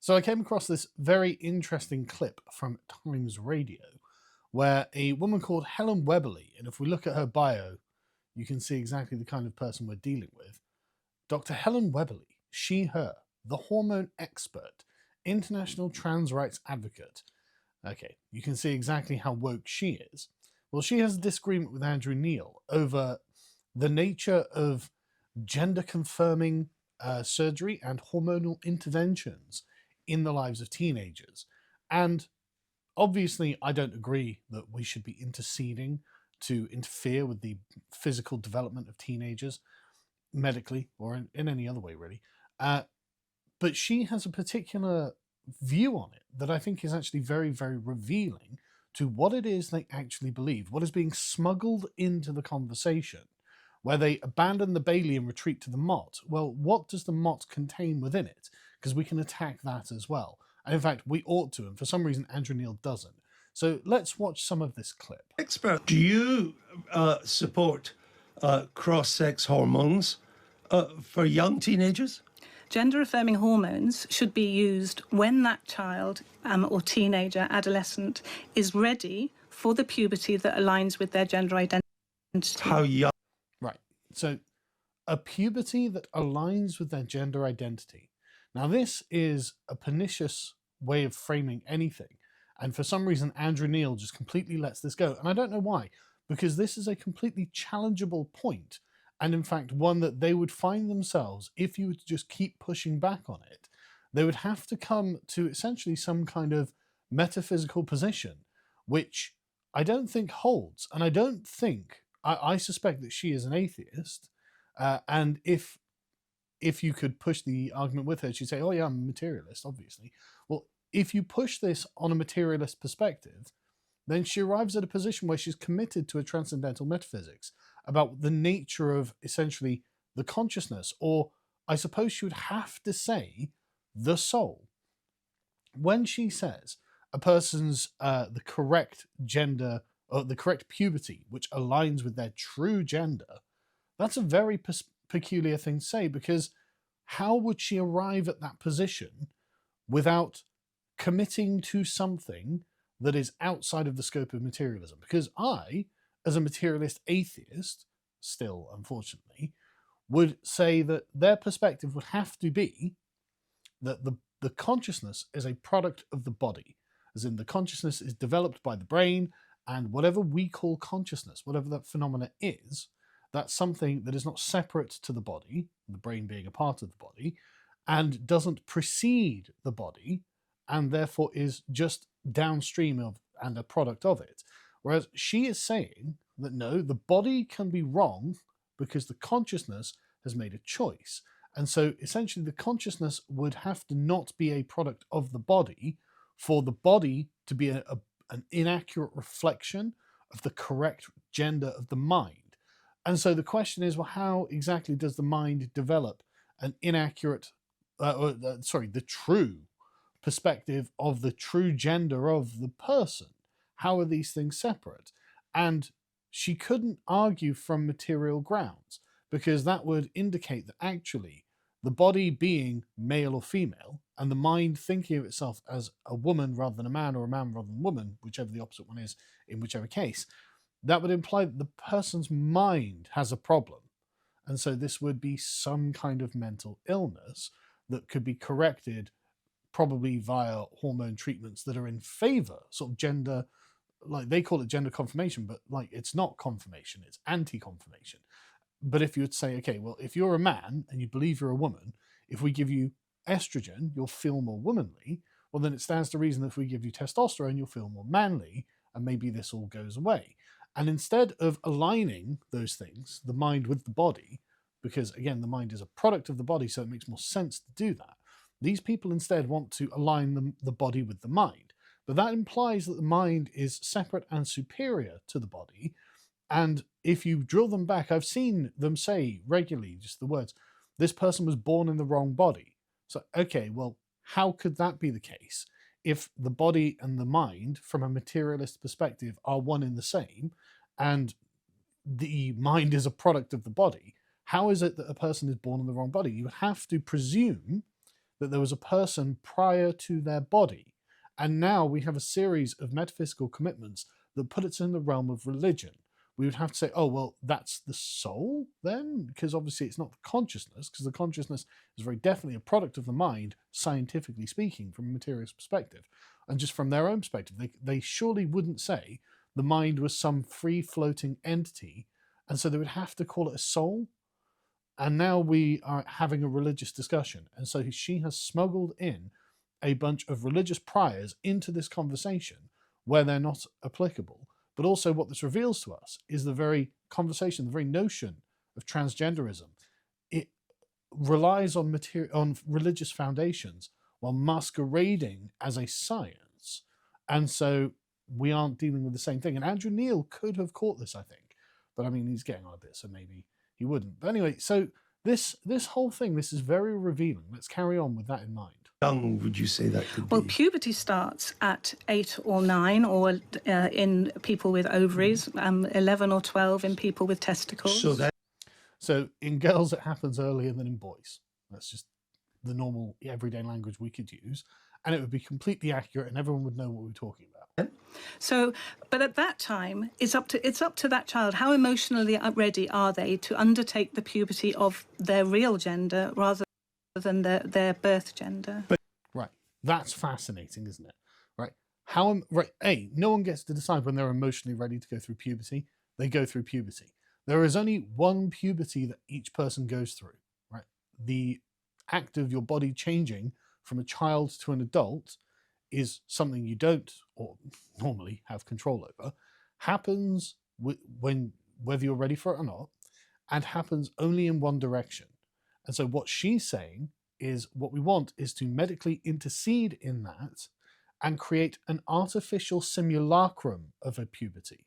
So I came across this very interesting clip from Times Radio where a woman called Helen Weberly, and if we look at her bio, you can see exactly the kind of person we're dealing with. Dr. Helen Weberly, she, her, the hormone expert, international trans rights advocate. Okay, you can see exactly how woke she is. Well, she has a disagreement with Andrew Neil over the nature of gender confirming surgery and hormonal interventions in the lives of teenagers. And obviously, I don't agree that we should be interceding to interfere with the physical development of teenagers medically or in any other way, really. But she has a particular view on it that I think is actually very, very revealing to what it is they actually believe, what is being smuggled into the conversation, where they abandon the Bailey and retreat to the Mott. Well, what does the Mott contain within it? Because we can attack that as well. And in fact, we ought to, and for some reason, Andrew Neil doesn't. So let's watch some of this clip. Expert, do you support cross-sex hormones for young teenagers? Gender-affirming hormones should be used when that child or teenager, adolescent, is ready for the puberty that aligns with their gender identity. How young? Right. So a puberty that aligns with their gender identity. Now, this is a pernicious way of framing anything. And for some reason, Andrew Neil just completely lets this go. And I don't know why, because this is a completely challengeable point. And in fact, one that they would find themselves, if you were to just keep pushing back on it, they would have to come to essentially some kind of metaphysical position, which I don't think holds. And I don't think, I suspect that she is an atheist. And if you could push the argument with her, she'd say, oh yeah, I'm a materialist, obviously. Well, if you push this on a materialist perspective, then she arrives at a position where she's committed to a transcendental metaphysics about the nature of essentially the consciousness, or I suppose she would have to say the soul. When she says a person's the correct gender, or the correct puberty, which aligns with their true gender, that's a very peculiar thing to say, because how would she arrive at that position without committing to something that is outside of the scope of materialism? Because I, as a materialist atheist, still unfortunately, would say that their perspective would have to be that the consciousness is a product of the body, as in the consciousness is developed by the brain, and whatever we call consciousness, whatever that phenomena is, that's something that is not separate to the body, the brain being a part of the body, and doesn't precede the body, and therefore is just downstream of and a product of it. Whereas she is saying that no, the body can be wrong because the consciousness has made a choice. And so essentially the consciousness would have to not be a product of the body for the body to be an inaccurate reflection of the correct gender of the mind. And so the question is, well, how exactly does the mind develop an inaccurate, the true perspective of the true gender of the person? How are these things separate? And she couldn't argue from material grounds, because that would indicate that actually the body being male or female and the mind thinking of itself as a woman rather than a man, or a man rather than a woman, whichever the opposite one is in whichever case, that would imply that the person's mind has a problem. And so this would be some kind of mental illness that could be corrected probably via hormone treatments that are in favor, sort of gender, like they call it gender confirmation, but like it's not confirmation, it's anti-confirmation. But if you would say, okay, well, if you're a man and you believe you're a woman, if we give you estrogen, you'll feel more womanly. Well, then it stands to reason that if we give you testosterone, you'll feel more manly, and maybe this all goes away. And instead of aligning those things, the mind with the body, because again, the mind is a product of the body, so it makes more sense to do that, these people instead want to align the body with the mind. But that implies that the mind is separate and superior to the body. And if you drill them back, I've seen them say regularly just the words, this person was born in the wrong body. So, okay, well, how could that be the case if the body and the mind, from a materialist perspective, are one in the same, and the mind is a product of the body? How is it that a person is born in the wrong body? You have to presume that there was a person prior to their body. And now we have a series of metaphysical commitments that put it in the realm of religion. We would have to say, oh, well, that's the soul then? Because obviously it's not the consciousness, because the consciousness is very definitely a product of the mind, scientifically speaking, from a materialist perspective. And just from their own perspective, they surely wouldn't say the mind was some free-floating entity, and so they would have to call it a soul. And now we are having a religious discussion. And so she has smuggled in a bunch of religious priors into this conversation where they're not applicable. But also what this reveals to us is the very conversation, the very notion of transgenderism. It relies on religious foundations while masquerading as a science. And so we aren't dealing with the same thing. And Andrew Neil could have caught this, I think. But I mean, he's getting on a bit, so maybe he wouldn't. But anyway, so this whole thing, this is very revealing. Let's carry on with that in mind. Young would you say that could Well, be? puberty starts at 8 or 9, or in people with ovaries, 11 or 12 in people with testicles. So in girls, it happens earlier than in boys. That's just the normal everyday language we could use. And it would be completely accurate and everyone would know what we're talking about. So, but at that time, it's up to that child. How emotionally ready are they to undertake the puberty of their real gender rather than their birth gender? Right. That's fascinating, isn't it? Right. No one gets to decide when they're emotionally ready to go through puberty. They go through puberty. There is only one puberty that each person goes through, right? The act of your body changing from a child to an adult is something you don't or normally have control over, happens whether you're ready for it or not, and happens only in one direction. And so what she's saying is what we want is to medically intercede in that and create an artificial simulacrum of a puberty.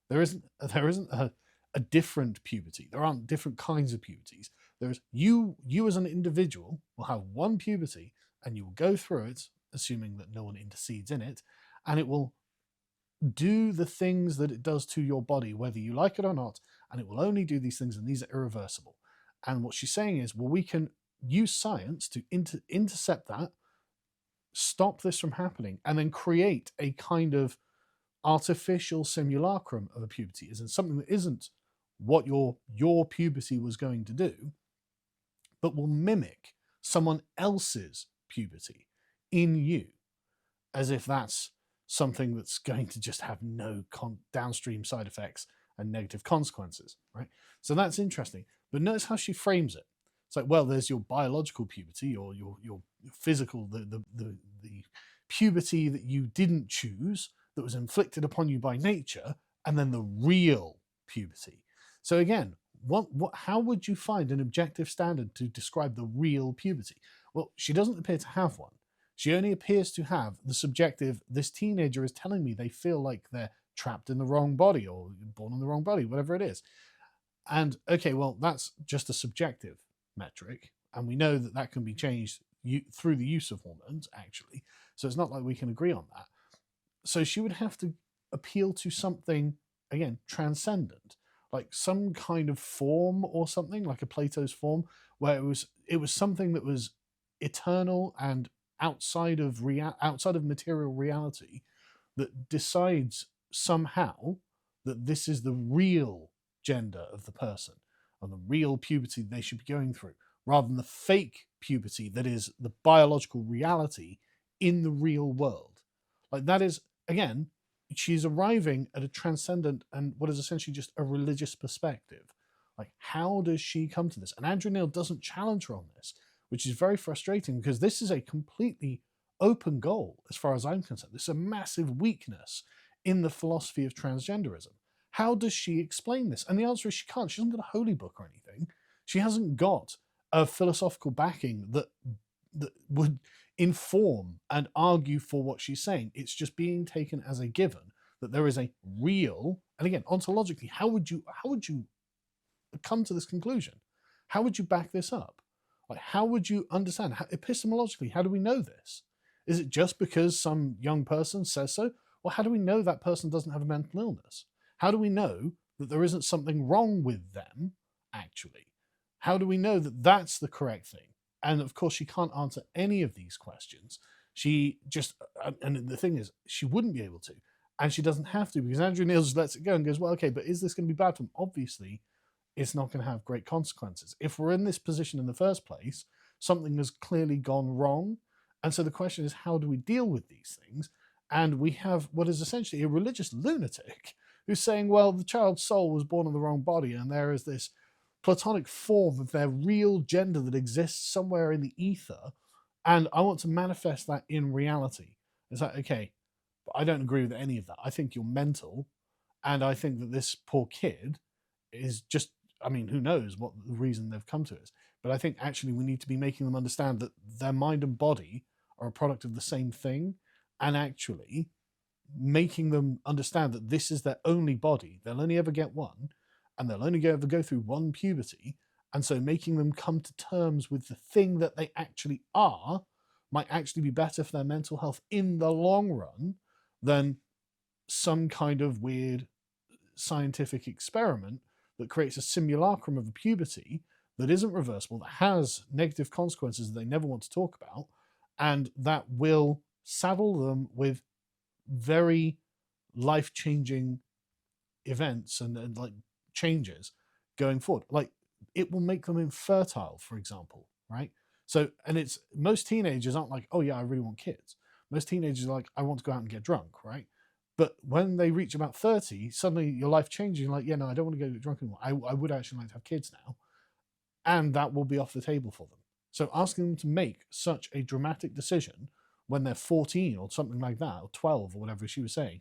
There isn't a different puberty. There aren't different kinds of puberties. There's you as an individual will have one puberty and you will go through it, assuming that no one intercedes in it, and it will do the things that it does to your body, whether you like it or not, and it will only do these things, and these are irreversible. And what she's saying is, well, we can use science to intercept that, stop this from happening, and then create a kind of artificial simulacrum of a puberty, is in something that isn't what your puberty was going to do, but will mimic someone else's puberty in you, as if that's something that's going to just have no downstream side effects and negative consequences, right? So that's interesting. But notice how she frames it. It's like, well, there's your biological puberty or your physical, the puberty that you didn't choose, that was inflicted upon you by nature, and then the real puberty. So again, how would you find an objective standard to describe the real puberty? Well, she doesn't appear to have one. She only appears to have the subjective, this teenager is telling me they feel like they're trapped in the wrong body or born in the wrong body, whatever it is. And okay, well, that's just a subjective metric. And we know that that can be changed through the use of hormones, actually. So it's not like we can agree on that. So she would have to appeal to something, again, transcendent, like some kind of form or something, like a Plato's form, where it was something that was eternal and outside of material reality, that decides somehow that this is the real gender of the person and the real puberty they should be going through, rather than the fake puberty that is the biological reality in the real world. Like that is, again, she's arriving at a transcendent and what is essentially just a religious perspective. Like, how does she come to this? And Andrew Neil doesn't challenge her on this, which is very frustrating because this is a completely open goal as far as I'm concerned. This is a massive weakness in the philosophy of transgenderism. How does she explain this? And the answer is she can't. She hasn't got a holy book or anything. She hasn't got a philosophical backing that would inform and argue for what she's saying. It's just being taken as a given that there is a real, and again, ontologically, how would you come to this conclusion? How would you back this up? Like, how would you understand? Epistemologically, how do we know this? Is it just because some young person says so? Or how do we know that person doesn't have a mental illness? How do we know that there isn't something wrong with them, actually? How do we know that that's the correct thing? And of course, she can't answer any of these questions. She just, and the thing is, she wouldn't be able to. And she doesn't have to, because Andrew Neil just lets it go and goes, well, okay, but is this going to be bad for him? Obviously, it's not going to have great consequences. If we're in this position in the first place, something has clearly gone wrong. And so the question is, how do we deal with these things? And we have what is essentially a religious lunatic who's saying, well, the child's soul was born in the wrong body, and there is this platonic form of their real gender that exists somewhere in the ether, and I want to manifest that in reality. It's like, okay, but I don't agree with any of that. I think you're mental, and I think that this poor kid is just, I mean, who knows what the reason they've come to is. But I think actually we need to be making them understand that their mind and body are a product of the same thing, and actually making them understand that this is their only body. They'll only ever get one, and they'll only ever go through one puberty. And so making them come to terms with the thing that they actually are might actually be better for their mental health in the long run than some kind of weird scientific experiment that creates a simulacrum of a puberty that isn't reversible, that has negative consequences that they never want to talk about, and that will saddle them with very life-changing events and like changes going forward. Like, it will make them infertile, for example, right? So, and it's, most teenagers aren't like, oh yeah, I really want kids. Most teenagers are like, I want to go out and get drunk, right? But when they reach about 30, suddenly your life changes. You're like, yeah, no, I don't want to go get drunk anymore. I would actually like to have kids now. And that will be off the table for them. So asking them to make such a dramatic decision when they're 14 or something like that, or 12 or whatever she was saying,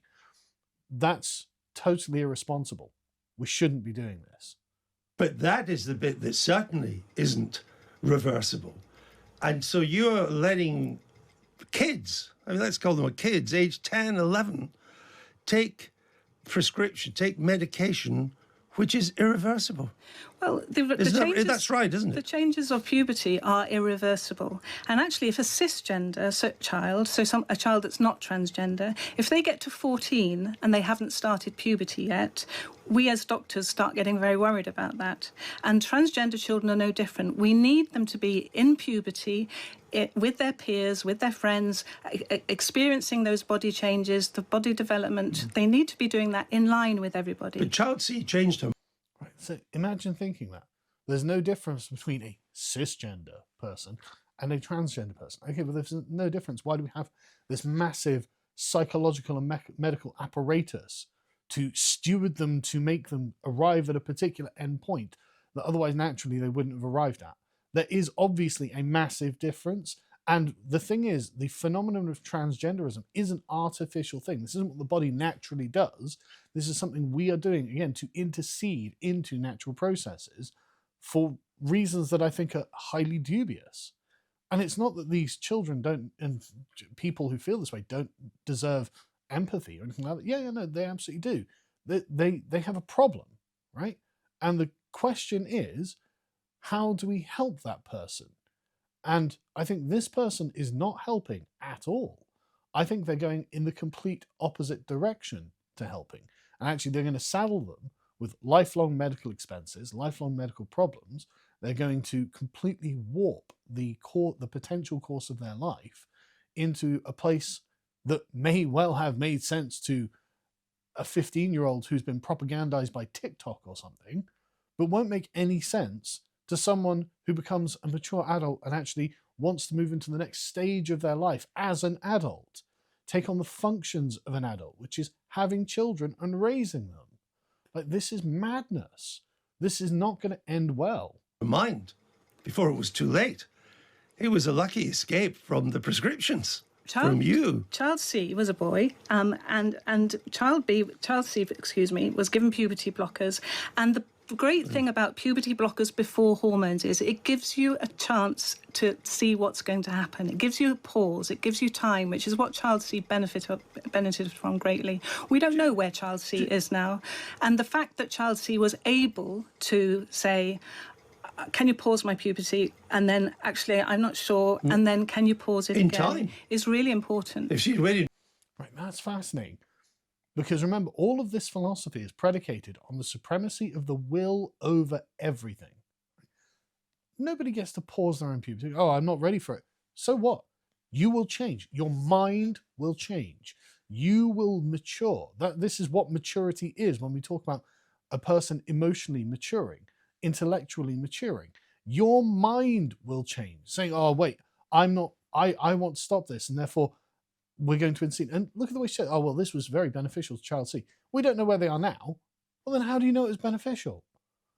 that's totally irresponsible. We shouldn't be doing this. But that is the bit that certainly isn't reversible. And so you're letting kids, I mean, let's call them kids, age 10, 11, take prescription, take medication, which is irreversible. Well, the changes, that's right, isn't it? The changes of puberty are irreversible. And actually, if a cisgender child, a child that's not transgender, if they get to 14 and they haven't started puberty yet, we as doctors start getting very worried about that. And transgender children are no different. We need them to be in puberty, with their peers, with their friends, experiencing those body changes, the body development. They need to be doing that in line with everybody. But Child C changed him. Right. So imagine thinking that. There's no difference between a cisgender person and a transgender person. Okay, but there's no difference. Why do we have this massive psychological and medical apparatus to steward them, to make them arrive at a particular endpoint that otherwise naturally they wouldn't have arrived at? There is obviously a massive difference. And the thing is, the phenomenon of transgenderism is an artificial thing. This isn't what the body naturally does. This is something we are doing, again, to intercede into natural processes for reasons that I think are highly dubious. And it's not that these children don't, and people who feel this way don't deserve empathy or anything like that. Yeah, no, they absolutely do. They have a problem, right? And the question is, how do we help that person? And I think this person is not helping at all. I think they're going in the complete opposite direction to helping. And actually, they're going to saddle them with lifelong medical expenses, lifelong medical problems. They're going to completely warp the potential course of their life into a place that may well have made sense to a 15-year-old who's been propagandized by TikTok or something, but won't make any sense to someone who becomes a mature adult and actually wants to move into the next stage of their life as an adult, take on the functions of an adult, which is having children and raising them. Like, this is madness. This is not going to end well. Mind, before it was too late. It was a lucky escape from the prescriptions. From you. Child C was a boy, and Child C, was given puberty blockers. And the great thing about puberty blockers before hormones is it gives you a chance to see what's going to happen. It gives you a pause. It gives you time, which is what Child C benefited from greatly. We don't know where Child C is now. And the fact that Child C was able to say, can you pause my puberty? And then, actually, I'm not sure. And then, can you pause it in again? Time. Is really important. If she'd waited. Right, that's fascinating. Because remember, all of this philosophy is predicated on the supremacy of the will over everything. nobody gets to pause their own puberty. Oh, I'm not ready for it. So what? You will change. Your mind will change. You will mature. This is what maturity is when we talk about a person emotionally maturing, intellectually maturing. Your mind will change, saying, oh, wait, I want to stop this, and therefore we're going to insist. And look at the way she said, oh, well, this was very beneficial to child C. We don't know where they are now. Well, then how do you know it was beneficial?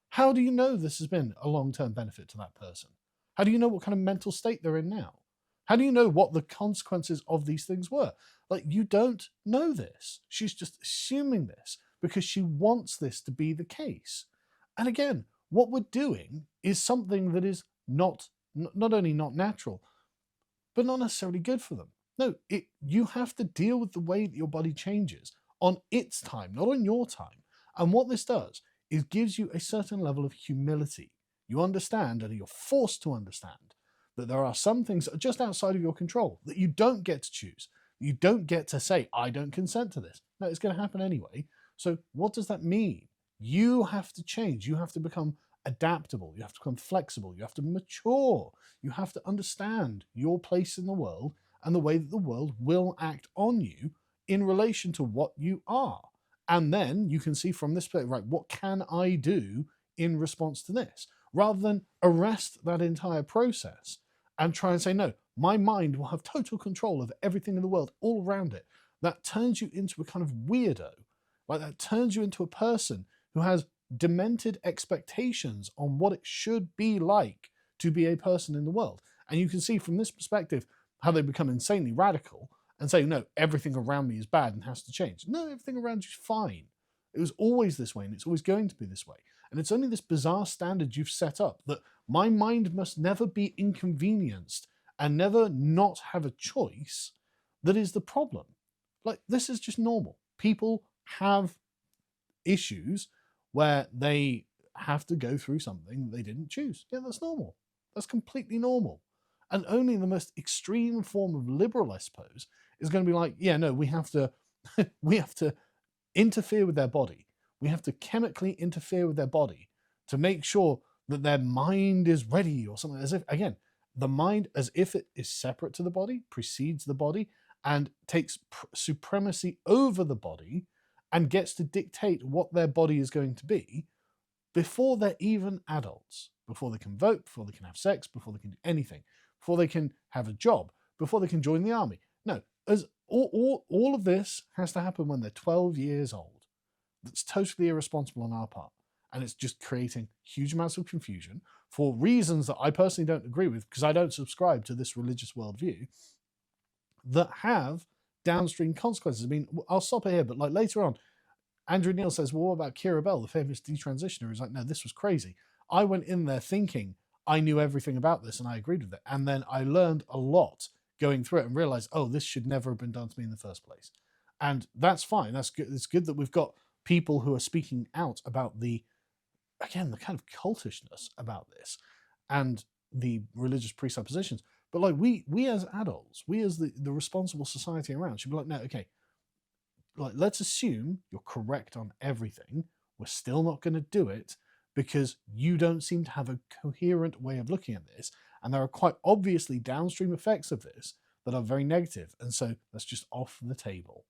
How do you know this has been a long-term benefit to that person? How do you know what kind of mental state they're in now? How do you know what the consequences of these things were? Like, you don't know this. She's just assuming this because she wants this to be the case. And again, what we're doing is something that is not only not natural, but not necessarily good for them. No, you have to deal with the way that your body changes on its time, not on your time. And what this does is gives you a certain level of humility. You understand, and you're forced to understand, that there are some things that are just outside of your control, that you don't get to choose. You don't get to say, I don't consent to this. No, it's going to happen anyway. So what does that mean? You have to change. You have to become adaptable. You have to become flexible. You have to mature. You have to understand your place in the world and the way that the world will act on you in relation to what you are. And then you can see from this perspective, right, what can I do in response to this? Rather than arrest that entire process and try and say, no, my mind will have total control of everything in the world all around it. That turns you into a kind of weirdo. Like, that turns you into a person who has demented expectations on what it should be like to be a person in the world. And you can see from this perspective how they become insanely radical and say, no, everything around me is bad and has to change. No, everything around you is fine. It was always this way, and it's always going to be this way. And it's only this bizarre standard you've set up that my mind must never be inconvenienced and never not have a choice that is the problem. Like, this is just normal. People have issues where they have to go through something they didn't choose. Yeah, that's normal. That's completely normal. And only the most extreme form of liberal, I suppose, is going to be like, yeah, no, we have to we have to interfere with their body. We have to chemically interfere with their body to make sure that their mind is ready, or something. As if, again, the mind, as if it is separate to the body, precedes the body, and takes supremacy over the body and gets to dictate what their body is going to be before they're even adults, before they can vote, before they can have sex, before they can do anything, before they can have a job, before they can join the army. No, as all of this has to happen when they're 12 years old. That's totally irresponsible on our part. And it's just creating huge amounts of confusion for reasons that I personally don't agree with, because I don't subscribe to this religious worldview, that have downstream consequences. I mean, I'll stop it here, but like later on, Andrew Neil says, well, what about Kira Bell, the famous detransitioner? Who's like, no, this was crazy. I went in there thinking I knew everything about this and I agreed with it. And then I learned a lot going through it and realized, oh, this should never have been done to me in the first place. And that's fine. That's good. It's good that we've got people who are speaking out about the kind of cultishness about this and the religious presuppositions. But like we as adults, we as the responsible society around should be like, no, okay, like, let's assume you're correct on everything. We're still not going to do it because you don't seem to have a coherent way of looking at this. And there are quite obviously downstream effects of this that are very negative. And so that's just off the table.